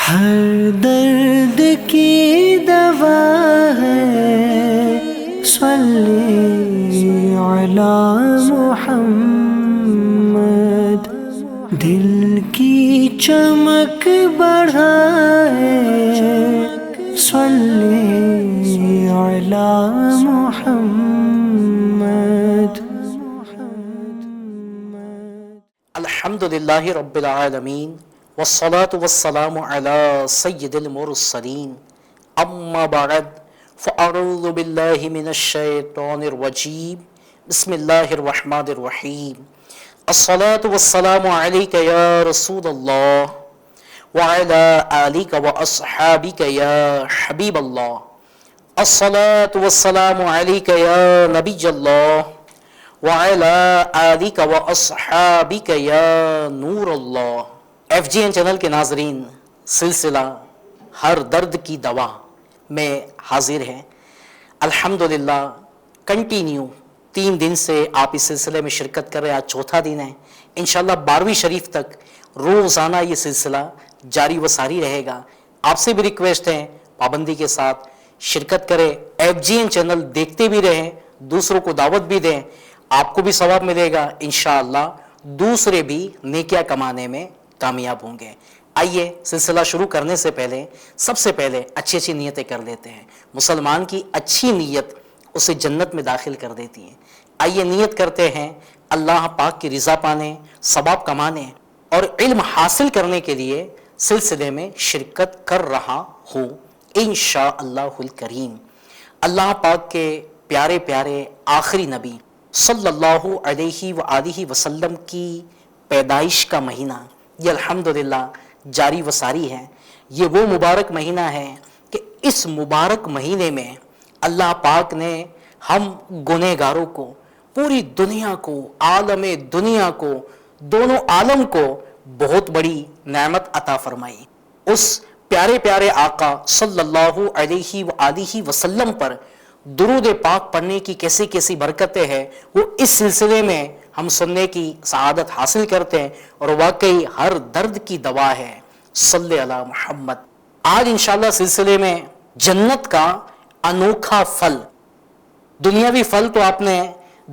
ہر درد کی دوا ہے، صلی علی محمد، دل کی چمک بڑھائے، صلی علی محمد۔ الحمدللہ رب العالمین والصلاة والسلام علی سید المرسلین، اما بعد فاعوذ باللہ من الشیطان الرجیم، بسم اللہ الرحمن الرحیم۔ الصلاة والسلام علیک یا رسول اللہ وعلی آلک واصحابک یا حبیب اللہ۔ الصلاة والسلام علیک یا نبی اللہ وعلی آلک واصحابک یا نور اللہ۔ ایف جی این چینل کے ناظرین، سلسلہ ہر درد کی دوا میں حاضر ہیں۔ الحمدللہ کنٹینیو 3 دن سے آپ اس سلسلے میں شرکت کر رہے ہیں، آج چوتھا دن ہے۔ انشاءاللہ 12ویں شریف تک روزانہ یہ سلسلہ جاری و ساری رہے گا۔ آپ سے بھی ریکویسٹ ہے پابندی کے ساتھ شرکت کریں، ایف جی این چینل دیکھتے بھی رہیں، دوسروں کو دعوت بھی دیں، آپ کو بھی ثواب ملے گا، انشاءاللہ دوسرے بھی نیکیاں کمانے میں کامیاب ہوں گے۔ آئیے سلسلہ شروع کرنے سے پہلے سب سے پہلے اچھی اچھی نیتیں کر لیتے ہیں۔ مسلمان کی اچھی نیت اسے جنت میں داخل کر دیتی ہے۔ آئیے نیت کرتے ہیں اللہ پاک کی رضا پانے، ثواب کمانے اور علم حاصل کرنے کے لیے سلسلے میں شرکت کر رہا ہوں انشاءاللہ الکریم۔ اللہ پاک کے پیارے پیارے آخری نبی صلی اللہ علیہ وآلہ وسلم کی پیدائش کا مہینہ یہ الحمدللہ جاری و ساری ہے۔ یہ وہ مبارک مہینہ ہے کہ اس مبارک مہینے میں اللہ پاک نے ہم گنہگاروں کو، پوری دنیا کو، عالم دنیا کو، دونوں عالم کو بہت بڑی نعمت عطا فرمائی۔ اس پیارے پیارے آقا صلی اللہ علیہ وآلہ وسلم پر درود پاک پڑھنے کی کیسی کیسی برکتیں ہیں، وہ اس سلسلے میں ہم سننے کی سعادت حاصل کرتے ہیں، اور واقعی ہر درد کی دوا ہے۔ صلی علی محمد۔ آج انشاءاللہ سلسلے میں جنت کا انوکھا پھل، دنیاوی پھل تو آپ نے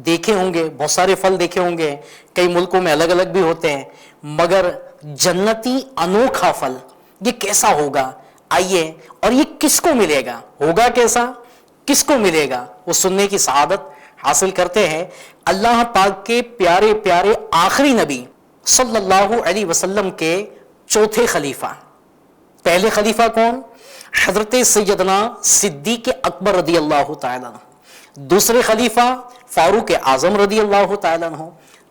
دیکھے ہوں گے، بہت سارے پھل دیکھے ہوں گے، کئی ملکوں میں الگ الگ بھی ہوتے ہیں، مگر جنتی انوکھا پھل یہ کیسا ہوگا؟ آئیے، اور یہ کس کو ملے گا، ہوگا کیسا، کس کو ملے گا، وہ سننے کی سعادت حاصل کرتے ہیں۔ اللہ پاک کے پیارے پیارے آخری نبی صلی اللہ علیہ وسلم کے چوتھے خلیفہ، پہلے خلیفہ کون؟ حضرت سیدنا صدیق اکبر رضی اللہ تعالیٰ عنہ، دوسرے خلیفہ فاروق اعظم رضی اللہ تعالیٰ عنہ،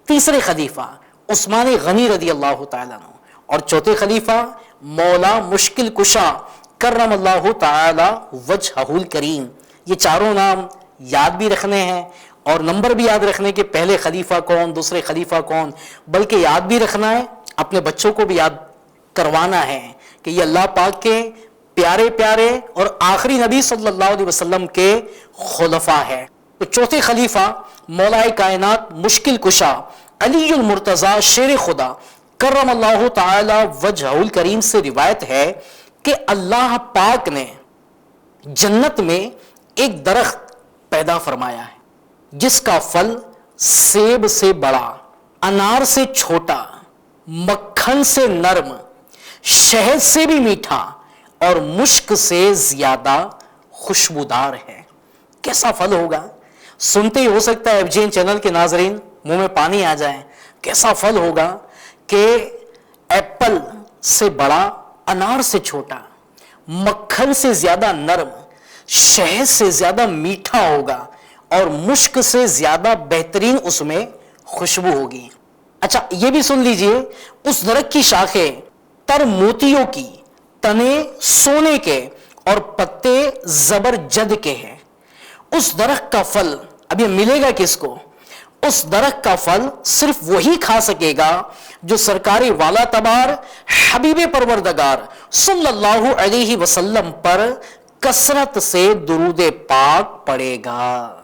تیسرے خلیفہ عثمان غنی رضی اللہ تعالیٰ عنہ، اور چوتھے خلیفہ مولا مشکل کشا کرم اللہ تعالی وجہہ الکریم۔ یہ چاروں نام یاد بھی رکھنے ہیں اور نمبر بھی یاد رکھنے کہ پہلے خلیفہ کون، دوسرے خلیفہ کون، بلکہ یاد بھی رکھنا ہے، اپنے بچوں کو بھی یاد کروانا ہے کہ یہ اللہ پاک کے پیارے پیارے اور آخری نبی صلی اللہ علیہ وسلم کے خلفاء ہے۔ تو چوتھے خلیفہ مولا کائنات مشکل کشا علی المرتضی شیر خدا کرم اللہ تعالی وجہہ الکریم سے روایت ہے کہ اللہ پاک نے جنت میں ایک درخت پیدا فرمایا ہے جس کا پھل سیب سے بڑا، انار سے چھوٹا، مکھن سے نرم، شہد سے بھی میٹھا اور مشک سے زیادہ خوشبودار ہے۔ کیسا پھل ہوگا؟ سنتے ہی ہو سکتا ہے ایف جی این چینل کے ناظرین منہ میں پانی آ جائے۔ کیسا پھل ہوگا کہ ایپل سے بڑا، انار سے چھوٹا، مکھن سے زیادہ نرم، شہد سے زیادہ میٹھا ہوگا اور مشک سے زیادہ بہترین اس میں خوشبو ہوگی۔ اچھا یہ بھی سن لیجئے، اس درخت کی شاخیں تر موتیوں کی، تنے سونے کے اور پتے زبرجد کے ہیں۔ اس درخت کا پھل اب یہ ملے گا کس کو؟ اس درخت کا پھل صرف وہی کھا سکے گا جو سرکار والا تبار حبیب پروردگار صلی اللہ علیہ وسلم پر کثرت سے درود پاک پڑے گا۔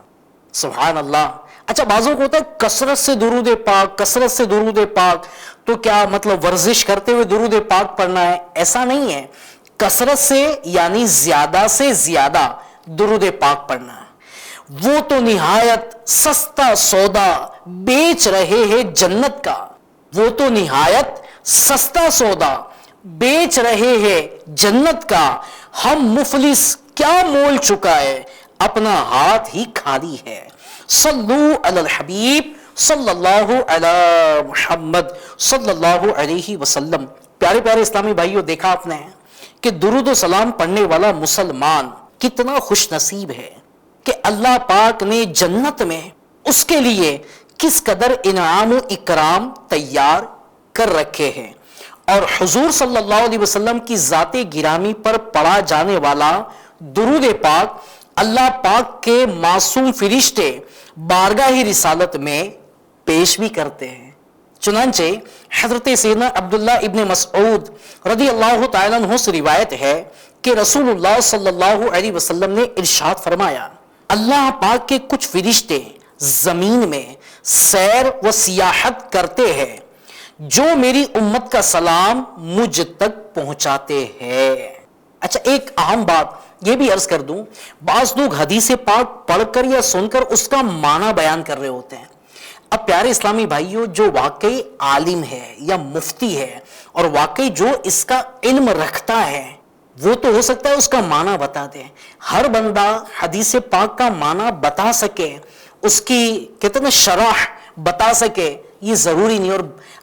سبحان اللہ۔ اچھا بعضوں کو ہوتا ہے کثرت سے درود پاک، کثرت سے درود پاک، تو کیا مطلب ورزش کرتے ہوئے درود پاک پڑھنا ہے؟ ایسا نہیں ہے، کثرت سے یعنی زیادہ سے زیادہ درود پاک پڑھنا ہے۔ وہ تو نہایت سستا سودا بیچ رہے ہیں جنت کا، وہ تو نہایت سستا سودا بیچ رہے ہیں جنت کا، ہم مفلس کیا مول چکا ہے، اپنا ہاتھ ہی خالی ہے۔ صلو علی الحبیب صلی اللہ علی محمد صلی اللہ علیہ وسلم۔ پیارے پیارے اسلامی بھائیوں، دیکھا آپ نے کہ درود و سلام پڑھنے والا مسلمان کتنا خوش نصیب ہے کہ اللہ پاک نے جنت میں اس کے لیے کس قدر انعام و اکرام تیار کر رکھے ہیں، اور حضور صلی اللہ علیہ وسلم کی ذات گرامی پر پڑھا جانے والا درود پاک اللہ پاک کے معصوم فرشتے بارگاہ رسالت میں پیش بھی کرتے ہیں۔ چنانچہ حضرت سیدنا عبداللہ ابن مسعود رضی اللہ تعالیٰ عنہ سے روایت ہے کہ رسول اللہ صلی اللہ علیہ وسلم نے ارشاد فرمایا، اللہ پاک کے کچھ فرشتے زمین میں سیر و سیاحت کرتے ہیں جو میری امت کا سلام مجھ تک پہنچاتے ہیں۔ اچھا، ایک اہم بات یہ بھی عرض کر دوں، بعض لوگ حدیث پاک پڑھ کر یا سن کر اس کا معنی بیان کر رہے ہوتے ہیں۔ اب پیارے اسلامی بھائیوں، جو واقعی عالم ہے یا مفتی ہے اور واقعی جو اس کا علم رکھتا ہے وہ تو ہو سکتا ہے اس کا معنی بتا دے۔ ہر بندہ حدیث پاک کا معنی بتا سکے، اس کی کتنا شرح بتا سکے، یہ ضروری نہیں۔ اور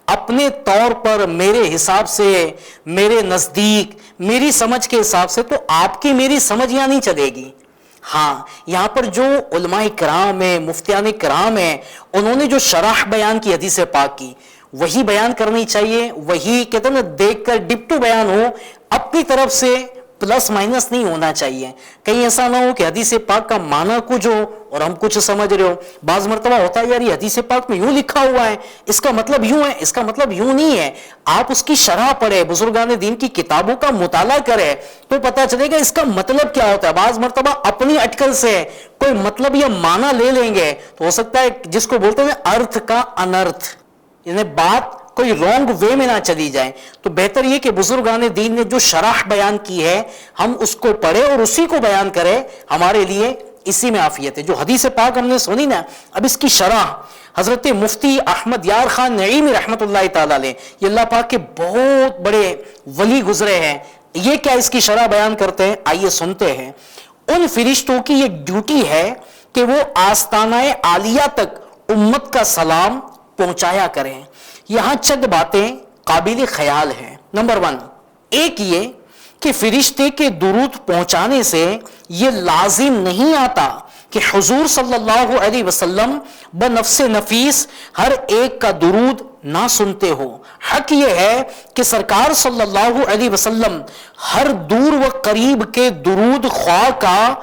اپنے طور پر میرے حساب سے، میرے نزدیک، میری سمجھ کے حساب سے تو آپ کی میری سمجھ یہاں نہیں چلے گی۔ ہاں، یہاں پر جو علماء کرام ہیں، مفتیان کرام ہیں، انہوں نے جو شرح بیان کی حدیث پاک کی وہی بیان کرنی چاہیے، وہی کہتے ہیں نا دیکھ کر ڈپٹو بیان ہو، اپنی طرف سے پلس مائنس نہیں ہونا چاہیے۔ کہیں ایسا نہ ہو کہ حدیث پاک کا معنی کچھ ہو اور ہم کچھ سمجھ رہے ہو۔ بعض مرتبہ ہوتا ہے یار یہ حدیث پاک میں یوں لکھا ہوا ہے، اس کا مطلب یوں ہے، اس کا مطلب یوں نہیں ہے۔ آپ اس کی شرح پڑھے، بزرگان دین کی کتابوں کا مطالعہ کرے تو پتہ چلے گا اس کا مطلب کیا ہوتا ہے۔ بعض مرتبہ اپنی اٹکل سے کوئی مطلب یا معنی لے لیں گے تو ہو سکتا ہے جس کو بولتے ہیں ارتھ کا انرتھ، یعنی بات کوئی رونگ وے میں نہ چلی جائے۔ تو بہتر یہ کہ بزرگان دین نے جو شرح بیان کی ہے ہم اس کو پڑھے اور اسی کو بیان کرے، ہمارے لیے اسی میں عافیت ہے۔ جو حدیث پاک ہم نے سنی نا، اب اس کی شرح حضرت مفتی احمد یار خان نعیمی رحمۃ اللہ تعالی علیہ، یہ اللہ پاک کے بہت بڑے ولی گزرے ہیں، یہ کیا اس کی شرح بیان کرتے ہیں، آئیے سنتے ہیں۔ ان فرشتوں کی یہ ڈیوٹی ہے کہ وہ آستانہ عالیہ تک امت کا سلام پہنچایا کریں۔ یہاں چند باتیں قابل خیال ہیں۔ نمبر 1، ایک یہ کہ فرشتے کے درود پہنچانے سے یہ لازم نہیں آتا کہ حضور صلی اللہ علیہ وسلم بنفس نفیس ہر ایک کا درود نہ سنتے ہو۔ حق یہ ہے کہ سرکار صلی اللہ علیہ وسلم ہر دور و قریب کے درود خواہ کا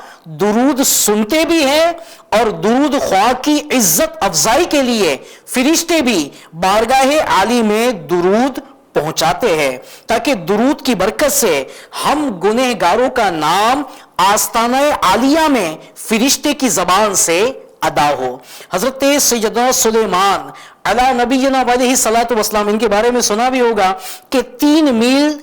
درود سنتے بھی ہیں، اور درود خواہ کی عزت افزائی کے لیے فرشتے بھی بارگاہ عالی میں درود پہنچاتے ہیں تاکہ درود کی برکت سے ہم گنہگاروں کا نام آستانہ عالیہ میں فرشتے کی زبان سے ادا ہو۔ حضرت سیدنا سلیمان علی نبینا علیہ الصلوۃ والسلام، ان کے بارے میں سنا بھی ہوگا کہ 3 میل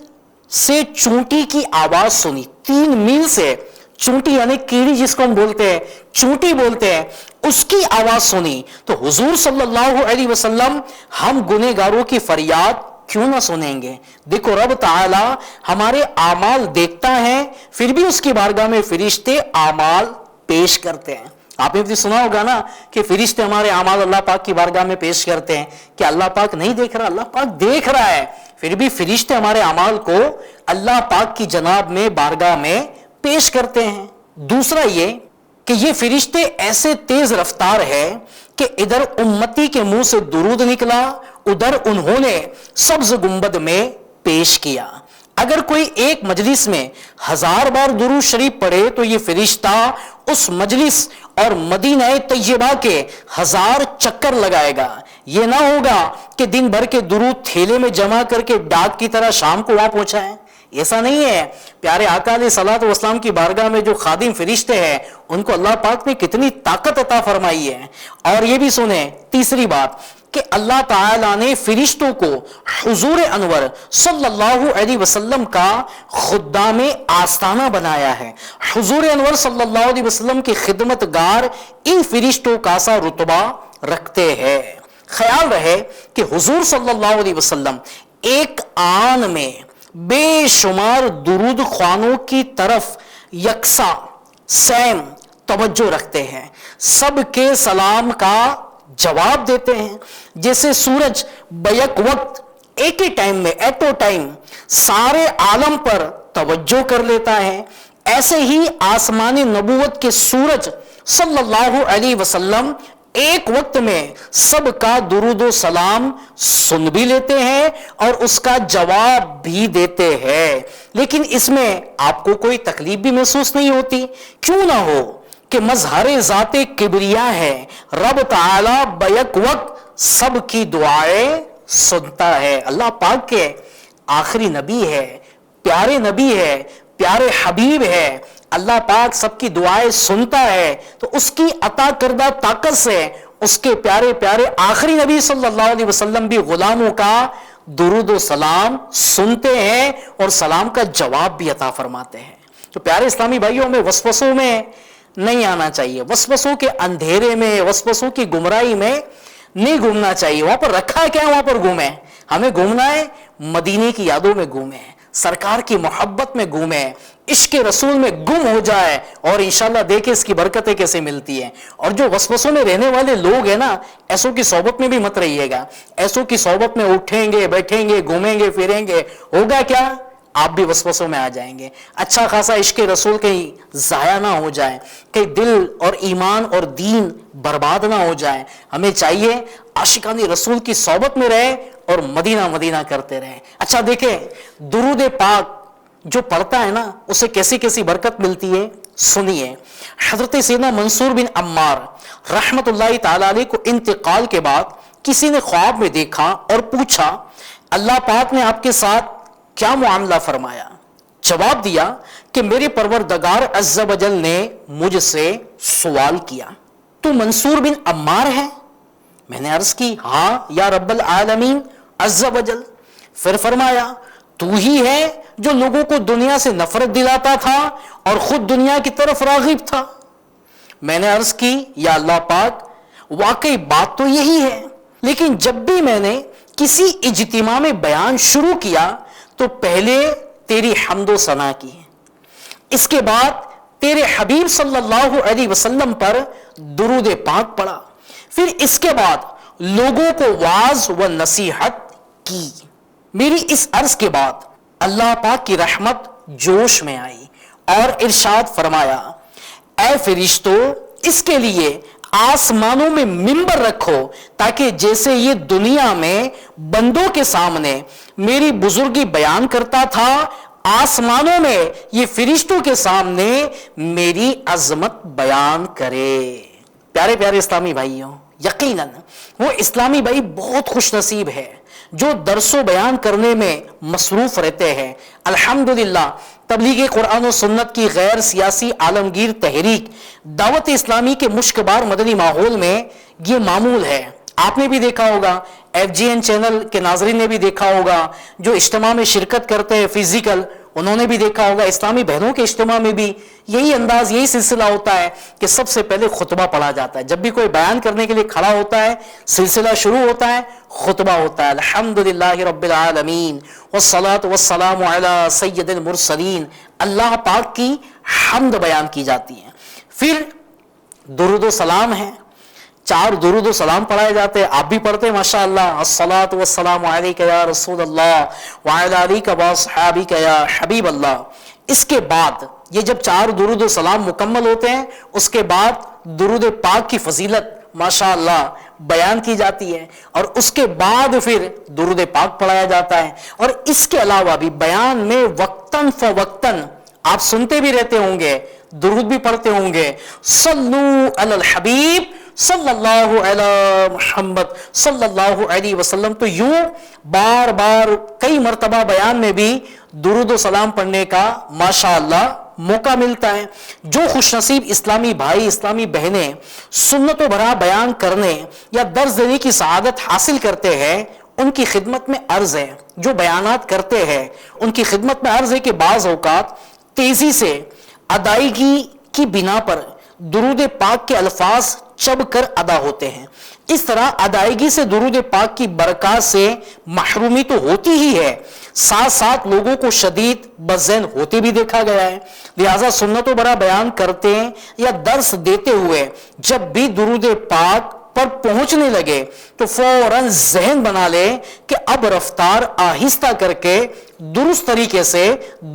سے چونٹی کی آواز سنی۔ 3 میل سے چونٹی یعنی کیڑی جس کو ہم بولتے ہیں، چونٹی بولتے ہیں، اس کی آواز سنی تو حضور صلی اللہ علیہ وسلم ہم گنہگاروں کی فریاد کیوں نہ سنیں گے۔ دیکھو رب تعالی ہمارے اعمال دیکھتا ہے، پھر بھی اس کی بارگاہ میں فرشتے اعمال پیش کرتے ہیں۔ آپ نے بھی سنا ہوگا نا کہ فرشتے ہمارے اعمال اللہ پاک کی بارگاہ میں پیش کرتے ہیں کہ اللہ پاک نہیں دیکھ رہا، اللہ پاک دیکھ رہا ہے، پھر بھی فرشتے ہمارے اعمال کو اللہ پاک کی جناب میں بارگاہ میں پیش کرتے ہیں۔ دوسرا یہ کہ یہ فرشتے ایسے تیز رفتار ہے کہ ادھر امتی کے منہ سے درود نکلا، ادھر انہوں نے سبز گنبد میں پیش کیا۔ اگر کوئی ایک مجلس میں 1000 بار درود شریف پڑھے تو یہ فرشتہ اس مجلس اور مدینہ طیبہ کے 1000 چکر لگائے گا۔ یہ نہ ہوگا کہ دن بھر کے درود تھیلے میں جمع کر کے ڈاک کی طرح شام کو وہاں پہنچائیں، ایسا نہیں ہے۔ پیارے آقا علیہ الصلوۃ والسلام کی بارگاہ میں جو خادم فرشتے ہیں ان کو اللہ پاک نے کتنی طاقت عطا فرمائی ہے۔ اور یہ بھی سنیں، تیسری بات کہ اللہ تعالیٰ نے فرشتوں کو حضور انور صلی اللہ علیہ وسلم کا خدام آستانہ بنایا ہے. حضور انور صلی اللہ علیہ وسلم کی خدمت گار ان فرشتوں کا سا رتبہ رکھتے ہیں. خیال رہے کہ حضور صلی اللہ علیہ وسلم ایک آن میں بے شمار درود خوانوں کی طرف یکساں سیم توجہ رکھتے ہیں، سب کے سلام کا جواب دیتے ہیں. جیسے سورج بیک وقت ایک ہی ٹائم میں ایٹ اے ٹائم سارے عالم پر توجہ کر لیتا ہے، ایسے ہی آسمان نبوت کے سورج صلی اللہ علیہ وسلم ایک وقت میں سب کا درود و سلام سن بھی لیتے ہیں اور اس کا جواب بھی دیتے ہیں. لیکن اس میں آپ کو کوئی تکلیف بھی محسوس نہیں ہوتی؟ کیوں نہ ہو کہ مظہر ذات کبریا ہے، رب تعالی بیک وقت سب کی دعائیں سنتا ہے. اللہ پاک کے آخری نبی ہے، پیارے نبی ہے، پیارے حبیب ہے. اللہ پاک سب کی دعائیں سنتا ہے تو اس کی عطا کردہ طاقت سے اس کے پیارے پیارے آخری نبی صلی اللہ علیہ وسلم بھی غلاموں کا درود و سلام سنتے ہیں اور سلام کا جواب بھی عطا فرماتے ہیں. تو پیارے اسلامی بھائیوں، میں وسوسوں میں نہیں آنا چاہیے، وسوسوں کے اندھیرے میں، وسوسوں کی گمراہی میں نہیں گھومنا چاہیے. وہاں پر رکھا ہے کیا وہاں پر گھومیں؟ ہمیں گھومنا ہے مدینے کی یادوں میں گھومیں، سرکار کی محبت میں گھومیں، عشق رسول میں گم ہو جائے اور انشاءاللہ دیکھیں اس کی برکتیں کیسے ملتی ہیں. اور جو وسوسوں میں رہنے والے لوگ ہیں نا، ایسوں کی صحبت میں بھی مت رہیے گا. ایسوں کی صحبت میں اٹھیں گے، بیٹھیں گے، گھومیں گے، پھریں گے، ہوگا کیا؟ آپ بھی وسوسوں میں آ جائیں گے. اچھا خاصا عشق رسول کہیں ضائع نہ ہو جائے، کہیں دل اور ایمان اور دین برباد نہ ہو جائے. ہمیں چاہیے عاشقان رسول کی صحبت میں رہے اور مدینہ مدینہ کرتے رہے. اچھا دیکھیں، درود پاک جو پڑھتا ہے نا اسے کیسی کیسی برکت ملتی ہے، سنیے. حضرت سیدنا منصور بن عمار رحمت اللہ تعالی علیہ کو انتقال کے بعد کسی نے خواب میں دیکھا اور پوچھا اللہ پاک نے آپ کے ساتھ کیا معاملہ فرمایا؟ جواب دیا کہ میرے پروردگار عز و جل نے مجھ سے سوال کیا تو منصور بن عمار ہے؟ میں نے عرض کی ہاں یا رب العالمین عز و جل. پھر فرمایا تو ہی ہے جو لوگوں کو دنیا سے نفرت دلاتا تھا اور خود دنیا کی طرف راغب تھا. میں نے عرض کی یا اللہ پاک واقعی بات تو یہی ہے، لیکن جب بھی میں نے کسی اجتماع میں بیان شروع کیا تو پہلے تیری حمد و ثنا کی، اس کے بعد تیرے حبیب صلی اللہ علیہ وسلم پر درود پاک پڑھا، پھر اس کے بعد لوگوں کو واعظ و نصیحت کی. میری اس عرض کے بعد اللہ پاک کی رحمت جوش میں آئی اور ارشاد فرمایا اے فرشتو اس کے لیے آسمانوں میں منبر رکھو تاکہ جیسے یہ دنیا میں بندوں کے سامنے میری بزرگی بیان کرتا تھا، آسمانوں میں یہ فرشتوں کے سامنے میری عظمت بیان کرے. پیارے پیارے اسلامی بھائیوں، یقیناً وہ اسلامی بھائی بہت خوش نصیب ہے جو درس و بیان کرنے میں مصروف رہتے ہیں. الحمدللہ تبلیغ قرآن و سنت کی غیر سیاسی عالمگیر تحریک دعوت اسلامی کے مشکبار مدنی ماحول میں یہ معمول ہے. آپ نے بھی دیکھا ہوگا، FGN چینل کے ناظرین نے بھی دیکھا ہوگا، جو اجتماع میں شرکت کرتے ہیں فزیکل انہوں نے بھی دیکھا ہوگا. اسلامی بہنوں کے اجتماع میں بھی یہی انداز، یہی سلسلہ ہوتا ہے کہ سب سے پہلے خطبہ پڑھا جاتا ہے. جب بھی کوئی بیان کرنے کے لیے کھڑا ہوتا ہے سلسلہ شروع ہوتا ہے، خطبہ ہوتا ہے. الحمدللہ رب العالمین والصلاة والسلام علی سید المرسلین. اللہ پاک کی حمد بیان کی جاتی ہے. پھر درود و سلام ہے، 4 درود و سلام پڑھائے جاتے ہیں. آپ بھی پڑھتے ہیں ماشاءاللہ. الصلاۃ والسلام علیک یا رسول اللہ وعلی آلک واصحابک یا حبیب اللہ. اس کے بعد یہ جب 4 درود و سلام مکمل ہوتے ہیں اس کے بعد درود پاک کی فضیلت ماشاءاللہ بیان کی جاتی ہے اور اس کے بعد پھر درود پاک پڑھایا جاتا ہے. اور اس کے علاوہ بھی بیان میں وقتاً فوقتاً آپ سنتے بھی رہتے ہوں گے، درود بھی پڑھتے ہوں گے. صلو علی الحبیب صلی اللہ علی محمد صلی اللہ علیہ وسلم. تو یوں بار بار کئی مرتبہ بیان میں بھی درود و سلام پڑھنے کا ماشاءاللہ موقع ملتا ہے. جو خوش نصیب اسلامی بھائی اسلامی بہنیں سنت و بھرا بیان کرنے یا درس دینے کی سعادت حاصل کرتے ہیں ان کی خدمت میں عرض ہے, جو بیانات کرتے ہیں ان کی خدمت میں عرض ہے کہ بعض اوقات تیزی سے ادائیگی کی بنا پر درود پاک کے الفاظ چب کر ادا ہوتے ہیں. اس طرح ادائیگی سے درود پاک کی برکات سے محرومی تو ہوتی ہی ہے, ساتھ ساتھ لوگوں کو شدید بذہن ہوتے بھی دیکھا گیا ہے. لہذا سنت و برا بیان کرتے یا درس دیتے ہوئے جب بھی درود پاک پر پہنچنے لگے تو فوراً ذہن بنا لے کہ اب رفتار آہستہ کر کے درست طریقے سے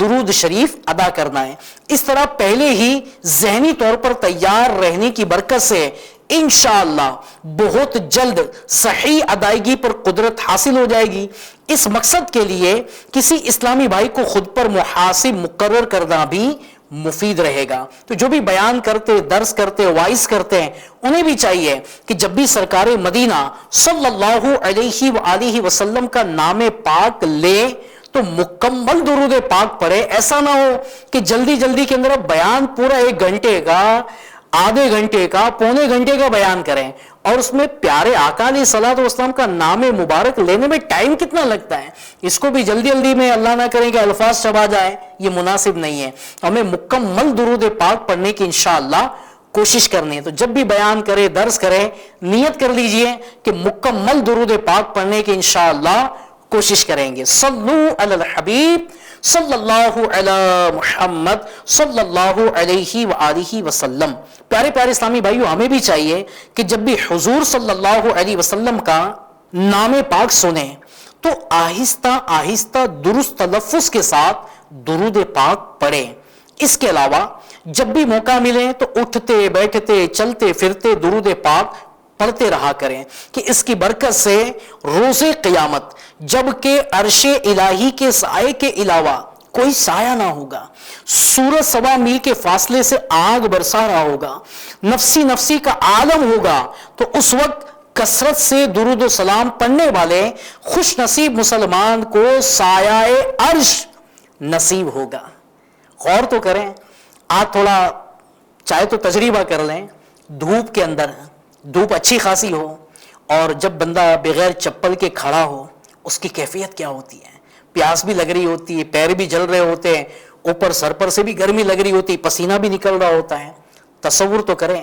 درود شریف ادا کرنا ہے. اس طرح پہلے ہی ذہنی طور پر تیار رہنے کی برکت سے انشاءاللہ بہت جلد صحیح ادائیگی پر قدرت حاصل ہو جائے گی. اس مقصد کے لیے کسی اسلامی بھائی کو خود پر محاسب مقرر کرنا بھی مفید رہے گا. تو جو بھی بیان کرتے, درس کرتے, وائز کرتے ہیں, انہیں بھی چاہیے کہ جب بھی سرکار مدینہ صلی اللہ علیہ وآلہ وسلم کا نام پاک لے تو مکمل درود پاک پڑھے. ایسا نہ ہو کہ جلدی جلدی کے اندر بیان پورا 1 گھنٹے کا, آدھے گھنٹے کا, پونے گھنٹے کا بیان کریں اور اس میں پیارے آقا علیہ الصلوۃ والسلام کا نام مبارک لینے میں ٹائم کتنا لگتا ہے. اس کو بھی جلدی جلدی میں اللہ نہ کریں کہ الفاظ چبا جائے, یہ مناسب نہیں ہے. ہمیں مکمل درود پاک پڑھنے کی انشاءاللہ کوشش کرنی ہے. تو جب بھی بیان کرے, درس کرے, نیت کر لیجئے کہ مکمل درود پاک پڑھنے کی انشاءاللہ کوشش کریں گے. صلو علی الحبیب صلی اللہ علی محمد صلی اللہ علیہ وآلہ وسلم. پیارے پیارے اسلامی بھائیو, ہمیں بھی چاہیے کہ جب بھی حضور صلی اللہ علیہ وسلم کا نام پاک سنیں تو آہستہ آہستہ درست تلفظ کے ساتھ درود پاک پڑھیں. اس کے علاوہ جب بھی موقع ملے تو اٹھتے بیٹھتے چلتے پھرتے درود پاک پڑھتے رہا کریں کہ اس کی برکت سے روز قیامت جب کہ عرش الہی کے سائے کے علاوہ کوئی سایہ نہ ہوگا, سورج 1.25 میل کے فاصلے سے آگ برسا رہا ہوگا, نفسی نفسی کا عالم ہوگا, تو اس وقت کثرت سے درود و سلام پڑھنے والے خوش نصیب مسلمان کو سایہ عرش نصیب ہوگا. غور تو کریں, آج تھوڑا چاہے تو تجربہ کر لیں, دھوپ کے اندر, دھوپ اچھی خاصی ہو اور جب بندہ بغیر چپل کے کھڑا ہو اس کی کیفیت کیا ہوتی ہے. پیاس بھی لگ رہی ہوتی ہے, پیر بھی جل رہے ہوتے ہیں, اوپر سر پر سے بھی گرمی لگ رہی ہوتی ہے, پسینہ بھی نکل رہا ہوتا ہے. تصور تو کریں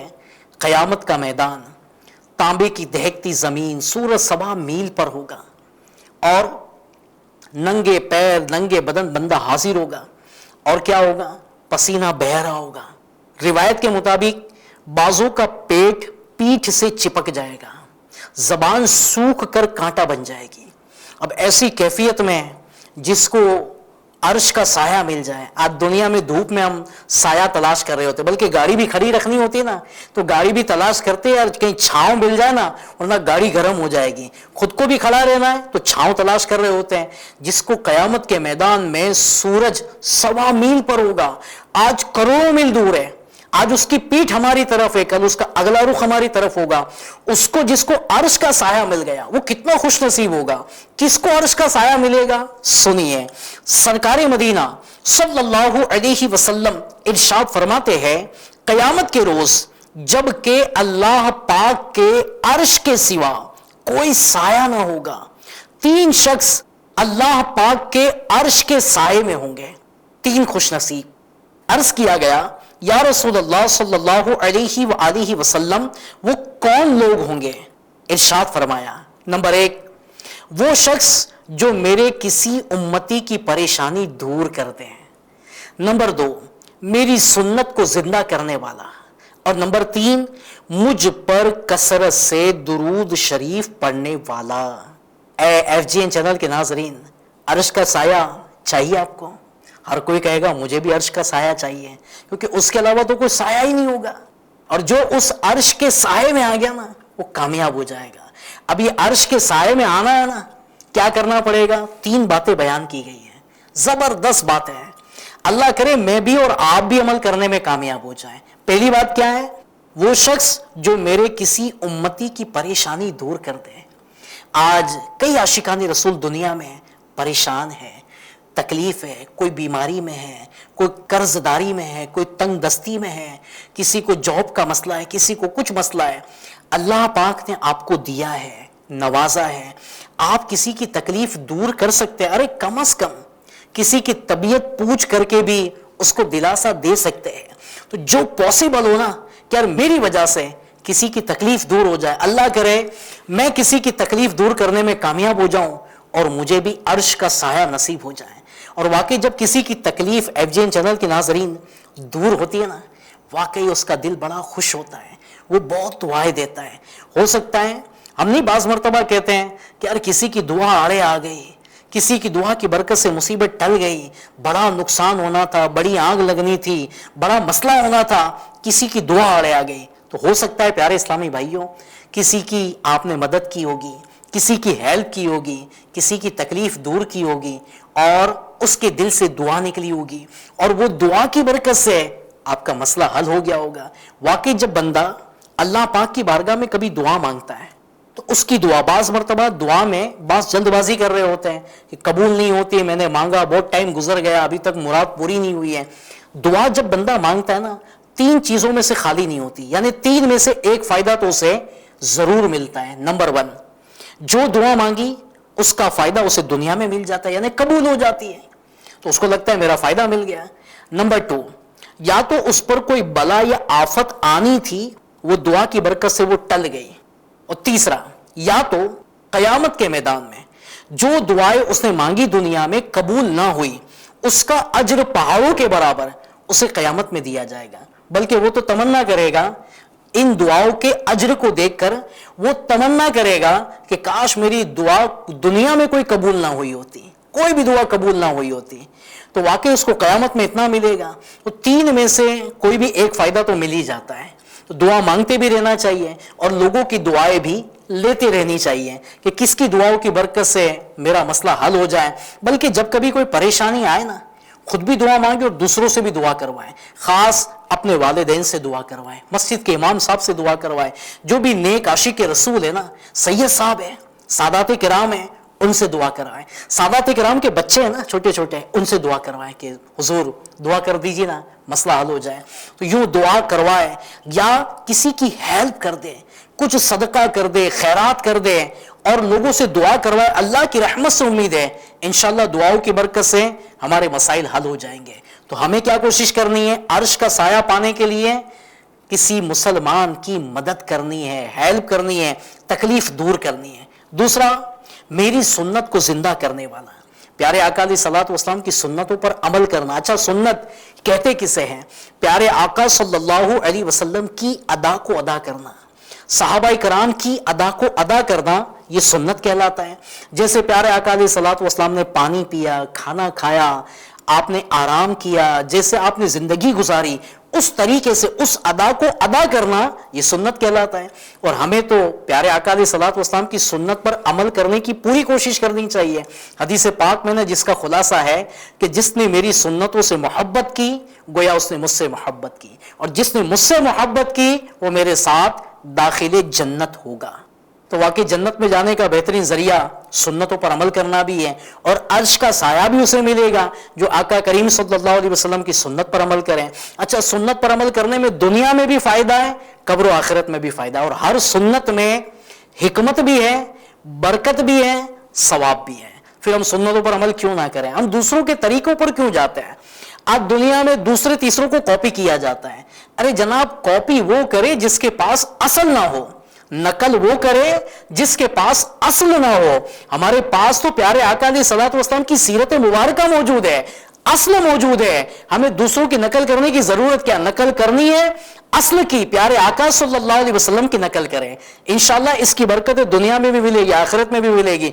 قیامت کا میدان, تانبے کی دہکتی زمین سورج 1.25 میل پر ہوگا اور ننگے پیر ننگے بدن بندہ حاضر ہوگا اور کیا ہوگا, پسینہ بہہ رہا ہوگا. روایت کے مطابق بازو کا پیٹ پیٹھ سے چپک جائے گا, زبان سوکھ کر کانٹا بن جائے گی. اب ایسی کیفیت میں جس کو عرش کا سایہ مل جائے, آج دنیا میں دھوپ میں ہم سایہ تلاش کر رہے ہوتے, بلکہ گاڑی بھی کھڑی رکھنی ہوتی ہے نا تو گاڑی بھی تلاش کرتے ہیں, کہیں چھاؤں مل جائے نا ورنہ گاڑی گرم ہو جائے گی. خود کو بھی کھڑا رہنا ہے تو چھاؤں تلاش کر رہے ہوتے ہیں. جس کو قیامت کے میدان میں سورج 1.25 میل پر ہوگا, آج کروڑوں میل دور ہے, آج اس کی پیٹھ ہماری طرف ہے, کل اس کا اگلا رخ ہماری طرف ہوگا. اس کو جس کو عرش کا سایہ مل گیا وہ کتنا خوش نصیب ہوگا. کس کو عرش کا سایہ ملے گا, سنیے. سرکار مدینہ صلی اللہ علیہ وسلم ارشاد فرماتے ہیں, قیامت کے روز جب کہ اللہ پاک کے عرش کے سوا کوئی سایہ نہ ہوگا, 3 شخص اللہ پاک کے عرش کے سائے میں ہوں گے. 3 خوش نصیب. عرض کیا گیا یا رسول اللہ صلی اللہ علیہ وآلہ وسلم وہ کون لوگ ہوں گے؟ ارشاد فرمایا, نمبر 1 وہ شخص جو میرے کسی امتی کی پریشانی دور کرتے ہیں, نمبر 2 میری سنت کو زندہ کرنے والا, اور نمبر 3 مجھ پر کثرت سے درود شریف پڑھنے والا. اے FGN چینل کے ناظرین, عرش کا سایہ چاہیے آپ کو؟ ہر کوئی کہے گا مجھے بھی عرش کا سایہ چاہیے, کیونکہ اس کے علاوہ تو کوئی سایہ ہی نہیں ہوگا. اور جو اس عرش کے سائے میں آ گیا نا وہ کامیاب ہو جائے گا. اب یہ عرش کے سائے میں آنا ہے نا, کیا کرنا پڑے گا؟ 3 باتیں بیان کی گئی ہیں, زبردست باتیں ہیں. اللہ کرے میں بھی اور آپ بھی عمل کرنے میں کامیاب ہو جائیں. پہلی بات کیا ہے؟ وہ شخص جو میرے کسی امتی کی پریشانی دور کر دے. آج کئی عاشقان رسول دنیا میں پریشان ہیں, تکلیف ہے، کوئی بیماری میں ہے، کوئی قرض داری میں ہے، کوئی تنگ دستی میں ہے، کسی کو جاب کا مسئلہ ہے، کسی کو کچھ مسئلہ ہے، اللہ پاک نے آپ کو دیا ہے، نوازا ہے، آپ کسی کی تکلیف دور کر سکتے ہیں۔ ارے کم از کم کسی کی طبیعت پوچھ کر کے بھی اس کو دلاسا دے سکتے ہیں۔ تو جو پاسبل ہو نا کہ یار میری وجہ سے کسی کی تکلیف دور ہو جائے، اللہ کرے میں کسی کی تکلیف دور کرنے میں کامیاب ہو جاؤں اور مجھے بھی عرش کا سایہ نصیب ہو جائے۔ اور واقعی جب کسی کی تکلیف FGN چینل کے ناظرین دور ہوتی ہے نا، واقعی اس کا دل بڑا خوش ہوتا ہے، وہ بہت دعائیں دیتا ہے۔ ہو سکتا ہے ہم نہیں بعض مرتبہ کہتے ہیں کہ یار کسی کی دعا آڑے آ گئی، کسی کی دعا کی برکت سے مصیبت ٹل گئی، بڑا نقصان ہونا تھا، بڑی آگ لگنی تھی، بڑا مسئلہ ہونا تھا، کسی کی دعا آڑے آ گئی۔ تو ہو سکتا ہے پیارے اسلامی بھائیوں کسی کی آپ نے مدد کی ہوگی، کسی کی ہیلپ کی ہوگی، کسی کی تکلیف دور کی ہوگی اور اس کے دل سے دعا نکلی ہوگی اور وہ دعا کی برکت سے آپ کا مسئلہ حل ہو گیا ہوگا۔ واقعی جب بندہ اللہ پاک کی بارگاہ میں کبھی دعا مانگتا ہے تو اس کی دعا بعض مرتبہ دعا میں بعض جلد بازی کر رہے ہوتے ہیں کہ قبول نہیں ہوتی، میں نے مانگا بہت ٹائم گزر گیا ابھی تک مراد پوری نہیں ہوئی ہے۔ دعا جب بندہ مانگتا ہے نا 3 چیزوں میں سے خالی نہیں ہوتی، یعنی 3 میں سے ایک فائدہ تو اسے ضرور ملتا ہے۔ نمبر 1، جو دعا مانگی اس کا فائدہ اسے دنیا میں مل جاتا ہے، یعنی قبول ہو جاتی ہے تو اس کو لگتا ہے میرا فائدہ مل گیا۔ نمبر 2، یا تو اس پر کوئی بلا یا آفت آنی تھی وہ دعا کی برکت سے وہ ٹل گئی۔ اور تیسرا، یا تو قیامت کے میدان میں جو دعائیں اس نے مانگی دنیا میں قبول نہ ہوئی اس کا اجر پہاڑوں کے برابر اسے قیامت میں دیا جائے گا، بلکہ وہ تو تمنا کرے گا ان دعاؤں کے اجر کو دیکھ کر، وہ تمنا کرے گا کہ کاش میری دعا دنیا میں کوئی قبول نہ ہوئی ہوتی، کوئی بھی دعا قبول نہ ہوئی ہوتی، تو واقعی اس کو قیامت میں اتنا ملے گا۔ تو 3 میں سے کوئی بھی ایک فائدہ تو مل ہی جاتا ہے۔ تو دعا مانگتے بھی رہنا چاہیے اور لوگوں کی دعائیں بھی لیتے رہنی چاہیے کہ کس کی دعاؤں کی برکت سے میرا مسئلہ حل ہو جائے۔ بلکہ جب کبھی کوئی پریشانی آئے نا، خود بھی دعا مانگے اور دوسروں سے بھی دعا کروائیں، خاص اپنے والدین سے دعا کروائیں، مسجد کے امام صاحب سے دعا کروائیں، جو بھی نیک عاشق رسول ہے نا، سید صاحب ہے، سادات کرام ہیں، ان سے دعا کروائیں، سادات کرام کے بچے ہیں نا چھوٹے چھوٹے، ان سے دعا کروائیں کہ حضور دعا کر دیجیے نا مسئلہ حل ہو جائے۔ تو یوں دعا کروائے یا کسی کی ہیلپ کر دے، کچھ صدقہ کر دے، خیرات کر دے اور لوگوں سے دعا کروائے، اللہ کی رحمت سے امید ہے انشاءاللہ دعاؤں کی برکت سے ہمارے مسائل حل ہو جائیں گے۔ تو ہمیں کیا کوشش کرنی ہے؟ عرش کا سایہ پانے کے لیے کسی مسلمان کی مدد کرنی ہے، ہیلپ کرنی ہے، تکلیف دور کرنی ہے۔ دوسرا، میری سنت کو زندہ کرنے والا، پیارے آقا علیہ الصلوۃ والسلام کی سنتوں پر عمل کرنا۔ اچھا سنت کہتے کسے ہیں؟ پیارے آقا صلی اللہ علیہ وسلم کی ادا کو ادا کرنا، صحابہ کرام کی ادا کو ادا کرنا، یہ سنت کہلاتا ہے۔ جیسے پیارے آقا علیہ الصلوۃ والسلام نے پانی پیا، کھانا کھایا، آپ نے آرام کیا، جیسے آپ نے زندگی گزاری، اس طریقے سے اس ادا کو ادا کرنا یہ سنت کہلاتا ہے۔ اور ہمیں تو پیارے آقا علیہ الصلوۃ والسلام کی سنت پر عمل کرنے کی پوری کوشش کرنی چاہیے۔ حدیث پاک میں نے جس کا خلاصہ ہے کہ جس نے میری سنتوں سے محبت کی گویا اس نے مجھ سے محبت کی، اور جس نے مجھ سے محبت کی وہ میرے ساتھ داخل جنت ہوگا۔ تو واقعی جنت میں جانے کا بہترین ذریعہ سنتوں پر عمل کرنا بھی ہے، اور عرش کا سایہ بھی اسے ملے گا جو آقا کریم صلی اللہ علیہ وسلم کی سنت پر عمل کریں۔ اچھا سنت پر عمل کرنے میں دنیا میں بھی فائدہ ہے، قبر و آخرت میں بھی فائدہ ہے، اور ہر سنت میں حکمت بھی ہے، برکت بھی ہے، ثواب بھی ہے۔ پھر ہم سنتوں پر عمل کیوں نہ کریں؟ ہم دوسروں کے طریقوں پر کیوں جاتے ہیں؟ آج دنیا میں دوسرے تیسروں کو کاپی کیا جاتا ہے۔ ارے جناب کاپی وہ کرے جس کے پاس اصل نہ ہو، نقل وہ کرے جس کے پاس اصل نہ ہو۔ ہمارے پاس تو پیارے آقا علیہ الصلوۃ والسلام کی سیرت مبارکہ موجود ہے، اصل موجود ہے، ہمیں دوسروں کی نقل کرنے کی ضرورت کیا؟ نقل کرنی ہے اصل کی، پیارے آقا صلی اللہ علیہ وسلم کی نقل کریں، انشاءاللہ اس کی برکت دنیا میں بھی ملے گی، آخرت میں بھی ملے گی۔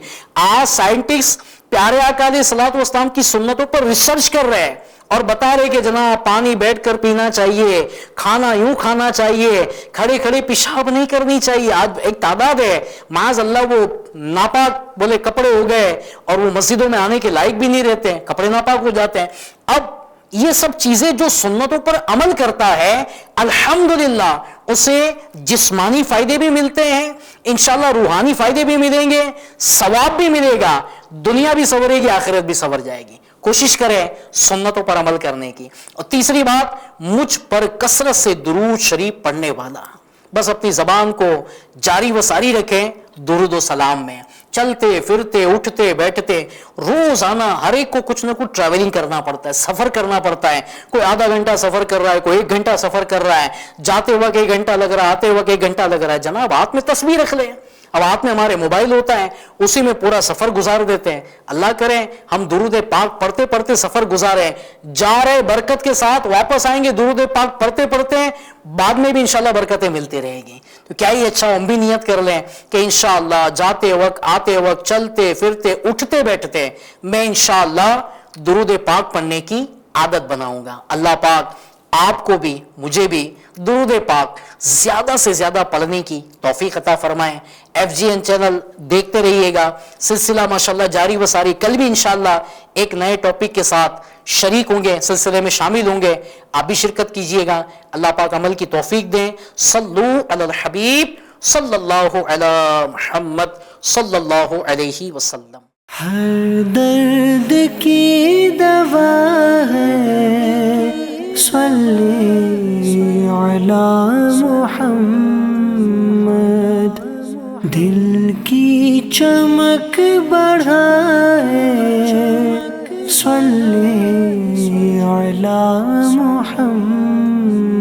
آج سائنٹسٹ پیارے آقا علیہ الصلوۃ والسلام کی سنتوں پر ریسرچ کر رہے ہیں اور بتا رہے کہ جناب پانی بیٹھ کر پینا چاہیے، کھانا یوں کھانا چاہیے، کھڑے کھڑے پیشاب نہیں کرنی چاہیے۔ آج ایک تعداد ہے معاذ اللہ وہ ناپاک بولے کپڑے ہو گئے اور وہ مسجدوں میں آنے کے لائق بھی نہیں رہتے ہیں، کپڑے ناپاک ہو جاتے ہیں۔ اب یہ سب چیزیں جو سنتوں پر عمل کرتا ہے الحمدللہ اسے جسمانی فائدے بھی ملتے ہیں، انشاءاللہ روحانی فائدے بھی ملیں گے، ثواب بھی ملے گا، دنیا بھی سنورے گی، آخرت بھی سنور جائے گی۔ کوشش کریں سنتوں پر عمل کرنے کی. اور تیسری بات، مجھ پر کثرت سے درود شریف پڑھنے والا. بس اپنی زبان کو جاری و ساری رکھیں درود و سلام میں. چلتے پھرتے اٹھتے بیٹھتے روزانہ ہر ایک کو کچھ نہ کچھ ٹریولنگ کرنا پڑتا ہے، سفر کرنا پڑتا ہے. کوئی آدھا گھنٹہ سفر کر رہا ہے، کوئی 1 گھنٹہ سفر کر رہا ہے، جاتے وقت 1 گھنٹہ لگ رہا ہے، آتے وقت 1 گھنٹہ لگ رہا ہے. جناب ہاتھ میں تسبیح رکھ لیں. اب ہاتھ میں ہمارے موبائل ہوتا ہے، اسی میں پورا سفر گزار دیتے ہیں. اللہ کرے ہم درود پاک پڑھتے پڑھتے سفر گزارے، جا رہے برکت کے ساتھ، واپس آئیں گے درود پاک پڑھتے پڑھتے، بعد میں بھی انشاءاللہ برکتیں ملتی رہے گی. تو کیا ہی اچھا، ہم بھی نیت کر لیں کہ انشاءاللہ جاتے وقت آتے وقت چلتے پھرتے اٹھتے بیٹھتے میں انشاءاللہ درود پاک پڑھنے کی عادت بناؤں گا. اللہ پاک آپ کو بھی مجھے بھی درود پاک زیادہ سے زیادہ پڑھنے کی توفیق عطا فرمائیں. FGN چینل دیکھتے رہیے گا، سلسلہ ماشاءاللہ جاری و ساری. کل بھی انشاءاللہ ایک نئے ٹاپک کے ساتھ شریک ہوں گے، سلسلے میں شامل ہوں گے. آپ بھی شرکت کیجئے گا. اللہ پاک عمل کی توفیق دیں. صلو علی الحبیب صلی اللہ علی محمد صلی اللہ علیہ وسلم. ہر درد کی دوا ہے صلی علی محمد، دل کی چمک بڑھائے صلی علی محمد.